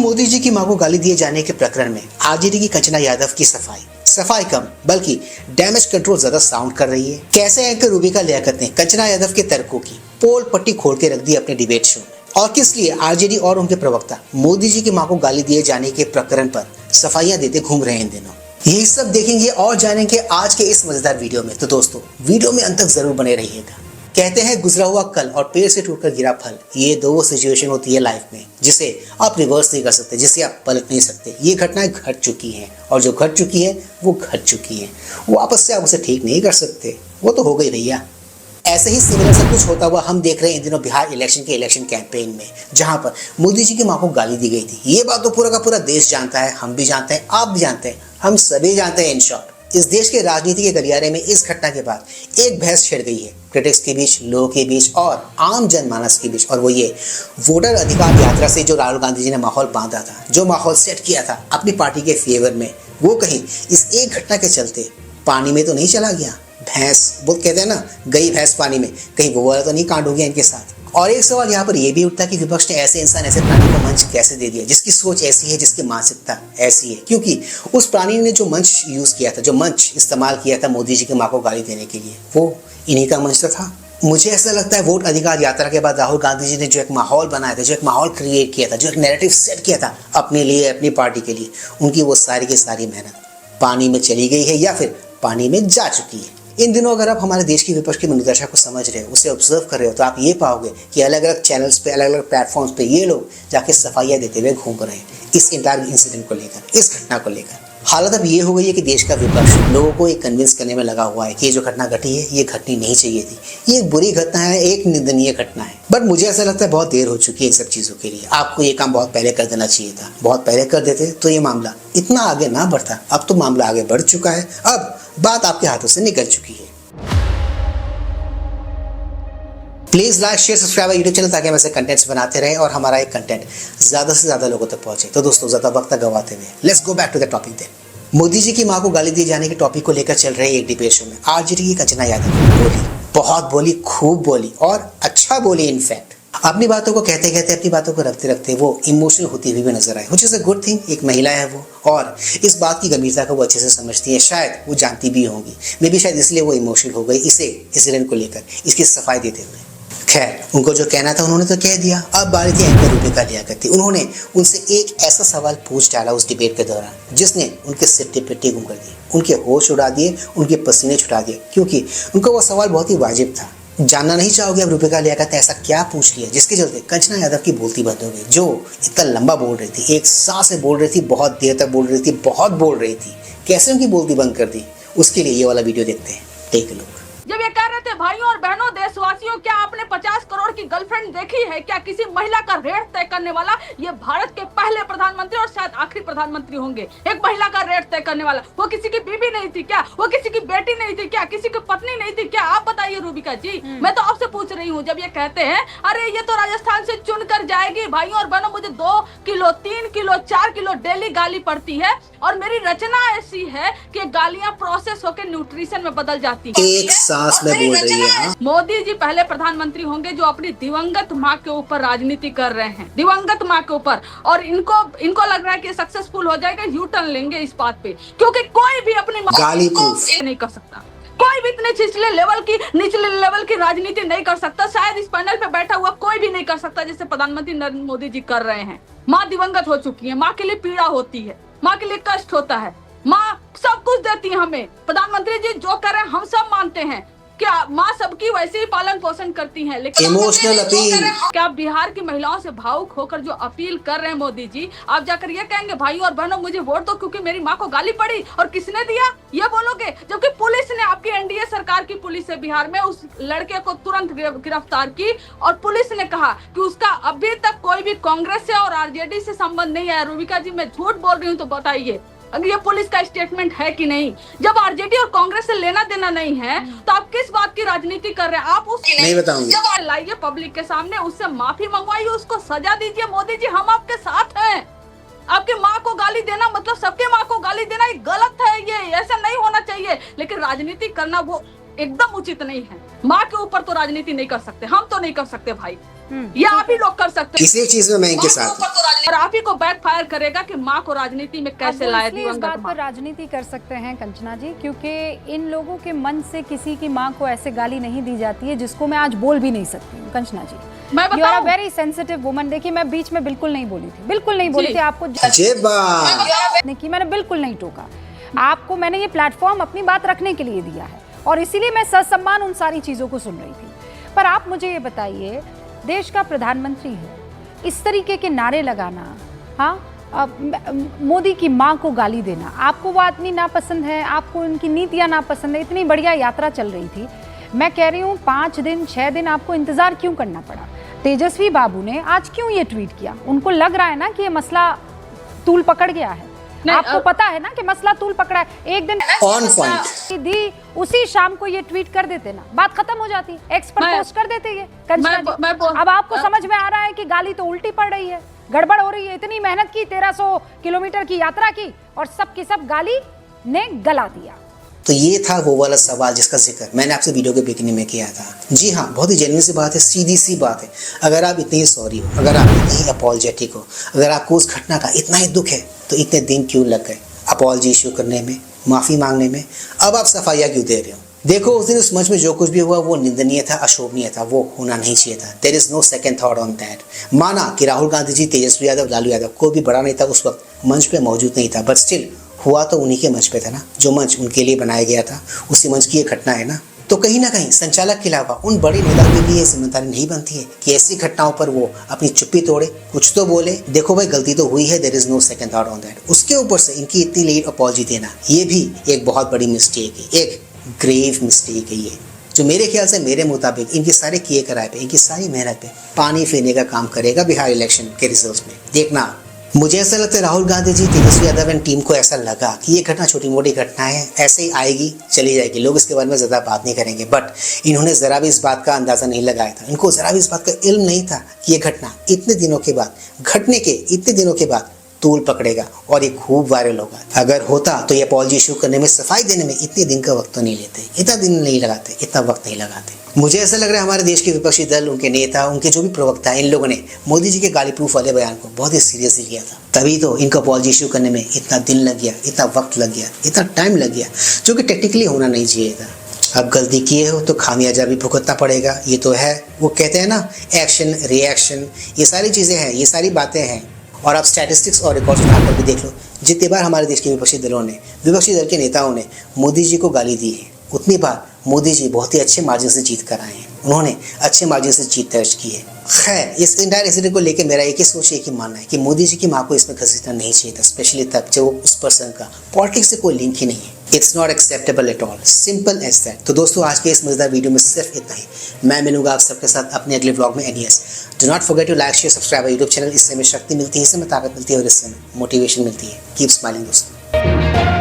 मोदी जी की मां को गाली दिए जाने के प्रकरण में आरजेडी की कंचना यादव की सफाई कम बल्कि डैमेज कंट्रोल ज्यादा साउंड कर रही है। कैसे एंकर रूबिका लियाकत ने कंचना यादव के तर्कों की पोल पट्टी खोल के रख दी अपने डिबेट शो में, और किस लिए आरजेडी और उनके प्रवक्ता मोदी जी की मां को गाली दिए जाने के प्रकरण पर सफाइयां देते घूम रहे हैं इन दिनों। यही सब देखेंगे और जानेंगे आज के इस मजेदार वीडियो में। तो दोस्तों वीडियो में अंत तक जरूर बने रहिएगा। कहते हैं गुजरा हुआ कल और पेड़ से टूटकर गिरा फल, ये दो सिचुएशन होती है लाइफ में जिसे आप रिवर्स नहीं कर सकते, जिसे आप पलट नहीं सकते। ये घटनाएं घट चुकी हैं और जो घट चुकी है वो घट चुकी है, वापस से आप उसे ठीक नहीं कर सकते, वो तो हो गई भैया। ऐसे ही सिमिलर सब कुछ होता हुआ हम देख रहे हैं इन दिनों बिहार इलेक्शन के इलेक्शन कैंपेन में, जहां पर मोदी जी की मां को गाली दी गई थी। ये बात तो पूरा का पूरा देश जानता है, हम भी जानते हैं, आप भी जानते हैं, हम सभी जानते हैं। इन शॉर्ट इस देश के राजनीति के गलियारे में इस घटना के बाद एक बहस छिड़ गई है क्रिटिक्स के बीच, लोगों के बीच और आम जनमानस के बीच, और वो ये वोटर अधिकार यात्रा से जो राहुल गांधी जी ने माहौल बांधा था, जो माहौल सेट किया था अपनी पार्टी के फेवर में, वो कहीं इस एक घटना के चलते पानी में तो नहीं चला गया। भैंस वो कहते हैं ना, गई भैंस पानी में, कहीं वो वाला तो नहीं कांड हो गया इनके साथ। और एक सवाल यहाँ पर यह भी उठता है कि विपक्ष ने ऐसे इंसान, ऐसे प्राणी को मंच कैसे दे दिया जिसकी सोच ऐसी है, जिसकी मानसिकता ऐसी है, क्योंकि उस प्राणी ने जो मंच यूज किया था, जो मंच इस्तेमाल किया था मोदी जी की मां को गाली देने के लिए, वो इन्हीं का मंच था। मुझे ऐसा लगता है वोट अधिकार यात्रा के बाद राहुल गांधी जी ने जो एक माहौल बनाया था, जो एक माहौल क्रिएट किया था, जो एक नैरेटिव सेट किया था अपने लिए, अपनी पार्टी के लिए, उनकी वो सारी की सारी मेहनत पानी में चली गई है या फिर पानी में जा चुकी है। इन दिनों अगर आप हमारे देश की विपक्ष की मनोदशा को समझ रहे हो, उसे ऑब्जर्व कर रहे हो, तो आप ये पाओगे कि अलग अलग चैनल्स पे, अलग अलग प्लेटफॉर्म्स पे ये लोग जाके सफाइयां देते हुए घूम रहे हैं इस इंटायर इंसिडेंट को लेकर, इस घटना को लेकर। हालत अब ये हो गई है कि देश का विपक्ष लोगों को एक कन्विंस करने में लगा हुआ है कि ये जो घटना घटी है ये घटनी नहीं चाहिए थी, ये एक बुरी घटना है, एक निंदनीय घटना है। बट मुझे ऐसा लगता है बहुत देर हो चुकी है इन सब चीज़ों के लिए। आपको ये काम बहुत पहले कर देना चाहिए था, बहुत पहले कर देते तो ये मामला इतना आगे ना बढ़ता। अब तो मामला आगे बढ़ चुका है, अब बात आपके हाथों से निकल चुकी है। Please like, share, subscribe YouTube channel ताकि हम ऐसे कंटेंट्स बनाते रहें और हमारा एक कंटेंट ज्यादा से ज्यादा लोगों तक पहुंचे। तो दोस्तों ज्यादा वक्त गवाते हुए let's go back to the topic. Modi ji की मां को गाली दिए जाने के टॉपिक को लेकर चल रहे एक डिबेट शो में आरजेडी की कंचना यादव बोली, बहुत बोली, खूब बोली और अच्छा बोली। इनफैक्ट अपनी बातों को कहते कहते, अपनी बातों को रखते रखते वो इमोशनल होती हुई भी नजर आए, which is a good thing. एक महिला है वो और इस बात की गंभीरता को वो अच्छे से समझती है, शायद वो जानती भी होंगी, मे बी शायद इसलिए वो इमोशनल हो गई इसे इंसिडेंट को लेकर, इसकी सफाई देते हुए। खैर उनको जो कहना था उन्होंने तो कह दिया। अब बारी थी एंकर रूबिका लियाकत की। उन्होंने उनसे एक ऐसा सवाल पूछ डाला उस डिबेट के दौरान जिसने उनके सिट्टे पिट्टे गुम कर दिए, उनके होश उड़ा दिए, उनके पसीने छुड़ा दिए, क्योंकि उनका वो सवाल बहुत ही वाजिब था। जानना नहीं चाहोगे अब रूबिका लियाकत ने ऐसा क्या पूछ लिया जिसके चलते कंचना यादव की बोलती बंद हो गई, जो इतना लंबा बोल रही थी, एक सांस से बोल रही थी, बहुत देर तक बोल रही थी, बहुत बोल रही थी, कैसे उनकी बोलती बंद कर दी। उसके लिए ये वाला वीडियो देखते हैं, टेक अ लुक। जब ये कह रहे थे भाइयों और बहनों, देशवासियों, क्या आपने 50 करोड़ की गर्लफ्रेंड देखी है? क्या किसी महिला का रेट तय करने वाला ये भारत के पहले प्रधानमंत्री और शायद आखिरी प्रधानमंत्री होंगे। एक महिला का रेट तय करने वाला, वो किसी की बीवी नहीं थी क्या? वो किसी की बेटी नहीं थी क्या? किसी की पत्नी नहीं थी क्या? आप बताइए रूबिका जी। मैं तो आपसे पूछ रही हूँ, जब ये कहते हैं अरे ये तो राजस्थान से चुन कर जाएगी, भाइयों और बहनों मुझे 2 किलो 3 किलो 4 किलो डेली गाली पड़ती है और मेरी रचना ऐसी है कि गालियां प्रोसेस होकर न्यूट्रिशन में बदल जाती है। एक सांस में बोल रही है। मोदी जी पहले प्रधानमंत्री होंगे जो अपनी दिवंगत माँ के ऊपर राजनीति कर रहे हैं, दिवंगत माँ के ऊपर, और इनको लग रहा है कि सक्सेसफुल हो जाएगा, यू टर्न लेंगे इस बात पे, क्योंकि कोई भी अपनी गाली प्रूफ नहीं कर सकता, कोई भी इतने निचले लेवल की राजनीति नहीं कर सकता। शायद इस पैनल पे बैठा हुआ कोई भी नहीं कर सकता जैसे प्रधानमंत्री नरेंद्र मोदी जी कर रहे हैं। माँ दिवंगत हो चुकी है, माँ के लिए पीड़ा होती है, माँ के लिए कष्ट होता है, माँ सब कुछ देती है हमें। प्रधानमंत्री जी जो कर रहे हैं हम सब मानते हैं, क्या माँ सबकी वैसे ही पालन पोषण करती हैं, लेकिन इमोशनल अपील। क्या आप बिहार की महिलाओं से भावुक होकर जो अपील कर रहे हैं मोदी जी, आप जाकर ये कहेंगे भाइयों और बहनों मुझे वोट दो क्योंकि मेरी माँ को गाली पड़ी और किसने दिया, ये बोलोगे? जबकि पुलिस ने, आपकी एनडीए सरकार की पुलिस है बिहार में, उस लड़के को तुरंत गिरफ्तार की और पुलिस ने कहा कि उसका अभी तक कोई भी कांग्रेस से और आरजेडी से संबंध नहीं है। रूबिका जी मैं झूठ बोल रही हूँ तो बताइए अगर ये पुलिस का स्टेटमेंट है कि नहीं? जब आरजेडी और कांग्रेस से लेना देना नहीं है तो आप किस बात की राजनीति कर रहे हैं? आप उस नहीं बताऊंगी, जब लाइए पब्लिक के सामने, उससे माफी मंगवाइए, उसको सजा दीजिए। मोदी जी हम आपके साथ हैं। आपके माँ को गाली देना मतलब सबके माँ को गाली देना, ये गलत है, ये ऐसा नहीं होना चाहिए। लेकिन राजनीति करना वो एकदम उचित नहीं है। माँ के ऊपर तो राजनीति नहीं कर सकते, हम तो नहीं कर सकते भाई, ये आप ही लोग कर सकते हैं। इसी चीज में मैं इनके साथ हूं। और आप ही को बैक फायर करेगा कि माँ को राजनीति में कैसे लाए इस बात पर राजनीति कर सकते हैं कंचना जी, क्योंकि इन लोगों के मन से किसी की माँ को ऐसे गाली नहीं दी जाती है जिसको मैं आज बोल भी नहीं सकती हूँ। कंचना जी, मैं you are a very sensitive woman. देखिए, मैं बीच में बिल्कुल नहीं बोली थी, बिल्कुल नहीं बोली थी आपको की, मैंने बिल्कुल नहीं टोका आपको। मैंने ये प्लेटफॉर्म अपनी बात रखने के लिए दिया है और इसीलिए मैं ससम्मान उन सारी चीजों को सुन रही थी। पर आप मुझे ये बताइए, देश का प्रधानमंत्री है, इस तरीके के नारे लगाना, हाँ, मोदी की माँ को गाली देना, आपको वो आदमी नापसंद है, आपको उनकी नीतियाँ नापसंद है। इतनी बढ़िया यात्रा चल रही थी, मैं कह रही हूँ 5 दिन 6 दिन आपको इंतजार क्यों करना पड़ा? तेजस्वी बाबू ने आज क्यों ये ट्वीट किया? उनको लग रहा है ना कि ये मसला तूल पकड़ गया है। आपको पता है ना कि मसला तूल पकड़ा है। एक दिन ऑन पॉइंट दी, उसी शाम को ये ट्वीट कर देते ना, बात खत्म हो जाती। एक्स पर पोस्ट कर देते ये। अब आपको समझ में आ रहा है कि गाली तो उल्टी पड़ रही है, गड़बड़ हो रही है। इतनी मेहनत की, 1300 किलोमीटर की यात्रा की और सब की सब गाली ने गला दिया। तो ये था वो वाला सवाल जिसका जिक्र मैंने आपसे वीडियो के बिगिनिंग में किया था। जी हाँ, बहुत ही जेन्युइन सी बात है, सीधी सी बात है। अगर आप इतनी सॉरी हो, अगर आप इतनी अपॉलजेटिक हो, अगर आपको उस घटना का इतना ही दुख है, तो इतने दिन क्यों लग गए अपॉलजी इशू करने में, माफ़ी मांगने में? अब आप सफाइयाँ क्यों दे रहे हो? देखो, उस दिन उस मंच में जो कुछ भी हुआ वो निंदनीय था, अशोभनीय था, वो होना नहीं चाहिए था। There is no second thought on that. माना कि राहुल गांधी जी, तेजस्वी यादव, लालू यादव कोई भी बड़ा नेता उस वक्त मंच पे मौजूद नहीं था, बट स्टिल हुआ तो उन्हीं के मंच पे था ना, जो मंच उनके लिए बनाया गया था, उसी मंच की ये घटना है ना। तो कहीं ना कहीं संचालक के अलावा उन बड़े नेताओं की भी ये जिम्मेदारी नहीं बनती है कि ऐसी घटनाओं पर वो अपनी चुप्पी तोड़े, कुछ तो बोले। देखो भाई, गलती तो हुई है, there is no second thought on that. उसके ऊपर से इनकी इतनी लेट अपॉलजी देना, ये भी एक बहुत बड़ी मिस्टेक है, एक ग्रेव मिस्टेक है ये, जो मेरे ख्याल से, मेरे मुताबिक इनके सारे किए कराए पे, इनकी सारी मेहनत पे पानी फेरने का काम करेगा बिहार इलेक्शन के रिजल्ट में। देखना, मुझे ऐसा लगता है राहुल गांधी जी, तेजस्वी यादव एंड टीम को ऐसा लगा कि ये घटना छोटी मोटी घटना है, ऐसे ही आएगी चली जाएगी, लोग इसके बारे में ज़्यादा बात नहीं करेंगे। बट इन्होंने ज़रा भी इस बात का अंदाज़ा नहीं लगाया था, इनको ज़रा भी इस बात का इल्म नहीं था कि ये घटना इतने दिनों के बाद, घटने के इतने दिनों के बाद तूल पकड़ेगा और ये खूब वायरल होगा। अगर होता तो ये अपॉलजी इशू करने में, सफाई देने में इतने दिन का वक्त तो नहीं लेते, इतना दिन नहीं लगाते, इतना वक्त नहीं लगाते। मुझे ऐसा लग रहा है हमारे देश के विपक्षी दल, उनके नेता, उनके जो भी प्रवक्ता हैं, इन लोगों ने मोदी जी के गाली प्रूफ वाले बयान को बहुत ही सीरियसली लिया था। तभी तो इनको अपॉलजी इशू करने में इतना दिन लग गया, इतना वक्त लग गया, इतना टाइम लग गया, जो कि टेक्निकली होना नहीं चाहिए था। अब गलती किए हो तो खामियाजा भी भुगतना पड़ेगा, ये तो है। वो कहते हैं ना, एक्शन रिएक्शन, ये सारी चीज़ें हैं, ये सारी बातें हैं। और आप स्टैटिस्टिक्स और रिकॉर्ड्स उठाकर भी देख लो, जितनी बार हमारे देश के विपक्षी दलों ने, विपक्षी दल के नेताओं ने मोदी जी को गाली दी है, उतनी बार मोदी जी बहुत ही अच्छे मार्जिन से जीत कर आए हैं, उन्होंने अच्छे मार्जिन से जीत दर्ज की है। खैर, इस इंटायर इंसिडेंट को लेकर मेरा एक ही सोच, एक ही मानना है कि मोदी जी की माँ को इसमें घसीटना नहीं चाहिए था, स्पेशली तब जब उस पर्सन का पॉलिटिक्स से कोई लिंक ही नहीं है। It's not acceptable at all, simple as that. तो दोस्तों, आज के इस मजेदार वीडियो में सिर्फ इतना ही। मैं मिलूंगा आप सबके साथ अपने अगले व्लॉग में। And yes, do not forget to like, share, subscribe YouTube channel. इससे हमें शक्ति मिलती है, इससे हमें ताकत मिलती है और इससे हमें मोटिवेशन मिलती है। कीप स्माइलिंग दोस्तों।